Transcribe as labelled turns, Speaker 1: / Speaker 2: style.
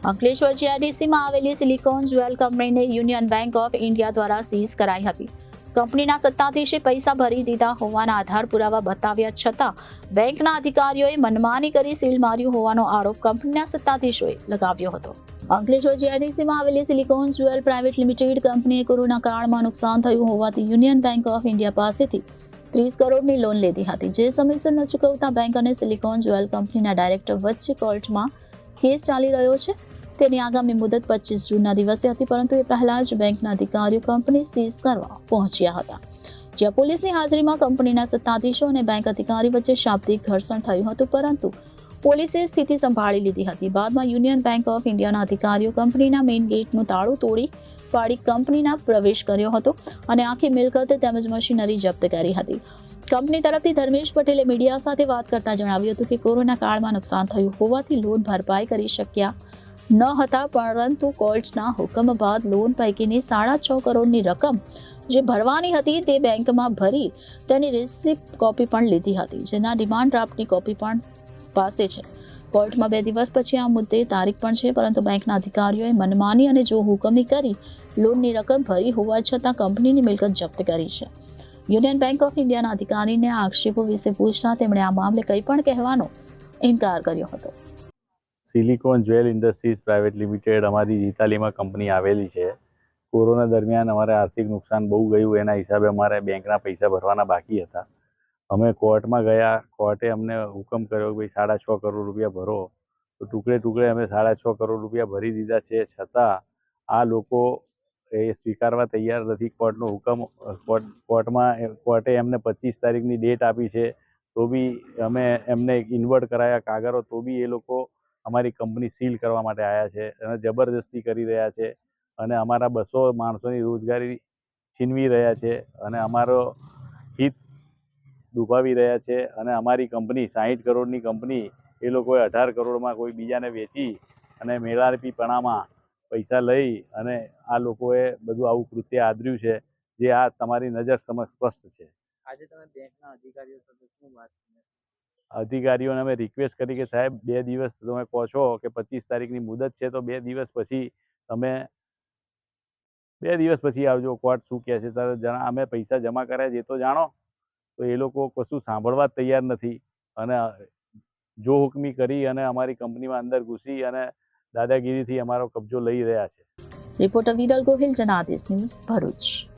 Speaker 1: અંકલેશ્વર જીઆઈડીસીમાં આવેલી silicon jewel કંપનીને union bank of India દ્વારા સીઝ કરાઈ હતી. કંપનીના સત્તાધીશે પૈસા ભરી દીધા હોવાના આધાર પુરાવા બતાવ્યા છતાં બેંકના અધિકારીઓએ મનમાની કરી સીલ માર્યું હોવાનો આરોપ કંપનીના સત્તાધીશોએ લગાવ્યો હતો. અંકલેશ્વર જીઆઈડીસીમાં આવેલી સિલિકોન જ્વેલ પ્રાઇવેટ લિમિટેડ કંપનીએ કોરોના કાળમાં નુકસાન થયું હોવાથી યુનિયન બેંક ઓફ ઇન્ડિયા પાસેથી 30 કરોડની લોન લીધી હતી, જે સમયસર ન ચૂકવતા બેંક અને સિલિકોન જ્વેલ કંપનીના ડાયરેક્ટર વચ્ચે કોર્ટમાં કેસ ચાલી રહ્યો છે. તેની આગામી મુદત 25 જૂનના દિવસે હતી, પરંતુ એ પહેલા જ બેંકના અધિકારીઓ કંપની સીઝ કરવા પહોંચ્યા હતા, જ્યાં પોલીસની હાજરીમાં કંપનીના સત્તાધીશો અને બેંક અધિકારી વચ્ચે શાબ્દિક ઘર્ષણ થયું હતું, પરંતુ પોલીસે સ્થિતિ સંભાળી લીધી હતી. બાદમાં યુનિયન બેંક ઓફ ઇન્ડિયાના અધિકારીઓ કંપનીના મેઇન ગેટનું તાળું તોડી પાડી કંપનીના પ્રવેશ કર્યો હતો અને આખી મિલકત તેમજ મશીનરી જપ્ત કરી હતી. કંપની તરફથી ધર્મેશ પટેલે મીડિયા સાથે વાત કરતા જણાવ્યું હતું કે કોરોના કાળમાં નુકસાન થયું હોવાથી લોન ભરપાઈ કરી શક્યા ન હતા, પરંતુ કોર્ટના હુકમ બાદ લોન પૈકીની 6.5 કરોડની રકમ જે ભરવાની હતી તે બેંકમાં ભરી તેની રિસિપ્ટ કોપી પણ લીધી હતી, જેના ડિમાન્ડ ડ્રાફ્ટની કોપી પણ પાસે છે. કોર્ટમાં 2 દિવસ પછી આ મુદ્દે તારીખ પણ છે, પરંતુ બેંકના અધિકારીઓએ મનમાની અને જો હુકમી કરી લોનની રકમ ભરી હોવા છતાં કંપનીની મિલકત જપ્ત કરી છે. યુનિયન બેંક ઓફ ઇન્ડિયાના અધિકારીને આક્ષેપો વિશે પૂછતા તેમણે આ મામલે કંઈ પણ કહેવાનો ઇનકાર કર્યો હતો.
Speaker 2: Silicon jewel industries private limited અમારી જીતાલીમાં કંપની આવેલી છે. કોરોના દરમિયાન અમારે આર્થિક નુકસાન બહુ ગયું, એના હિસાબે અમારે બેંકના પૈસા ભરવાના બાકી હતા. અમે કોર્ટમાં ગયા, કોર્ટે અમને હુકમ કર્યો કે ભાઈ 6.5 કરોડ રૂપિયા ભરો, તો ટુકડે ટુકડે અમે 6.5 કરોડ રૂપિયા ભરી દીધા છે. છતાં આ લોકો એ સ્વીકારવા તૈયાર નથી. કોર્ટનો હુકમ કોર્ટે એમને 25 તારીખની ડેટ આપી છે, તો બી અમે એમને ઇન્વર્ટ કરાયા કાગળો, તો બી એ લોકો અમારી કંપની સીલ કરવા માટે આવ્યા છે અને જબરદસ્તી કરી રહ્યા છે અને અમારા 200 માણસોની રોજગારી છીનવી રહ્યા છે અને અમારો હિત દુભાવી રહ્યા છે. અને અમારી કંપની 60 કરોડની કંપની એ લોકોએ 18 કરોડમાં કોઈ બીજાને વેચી અને મેળાપીપણામાં પૈસા લઈ અને આ લોકોએ બધું આવું કૃત્ય આદર્યું છે, જે આ તમારી નજર સમક્ષ સ્પષ્ટ છે.
Speaker 3: આજે તમે બેંકના અધિકારીઓ સાથે શું વાત કરી?
Speaker 2: અધિકારીઓને અમે રિક્વેસ્ટ કરી કે સાહેબ 2 દિવસ તમે કહો છો કે 25 તારીખની મુદત છે, તો 2 દિવસ પછી તમે 2 દિવસ પછી આવજો. કોર્ટ શું કહે છે ત્યારે અમે પૈસા જમા કર્યા છે એ તો જાણો. તો એ લોકો કશું સાંભળવા જ તૈયાર નથી અને જો હુકમી કરી અને અમારી કંપનીમાં અંદર ઘૂસી અને દાદાગીરીથી અમારો કબજો લઈ રહ્યા છે.
Speaker 1: Reporter Viral Gohil, Janadesh news, Bharuch.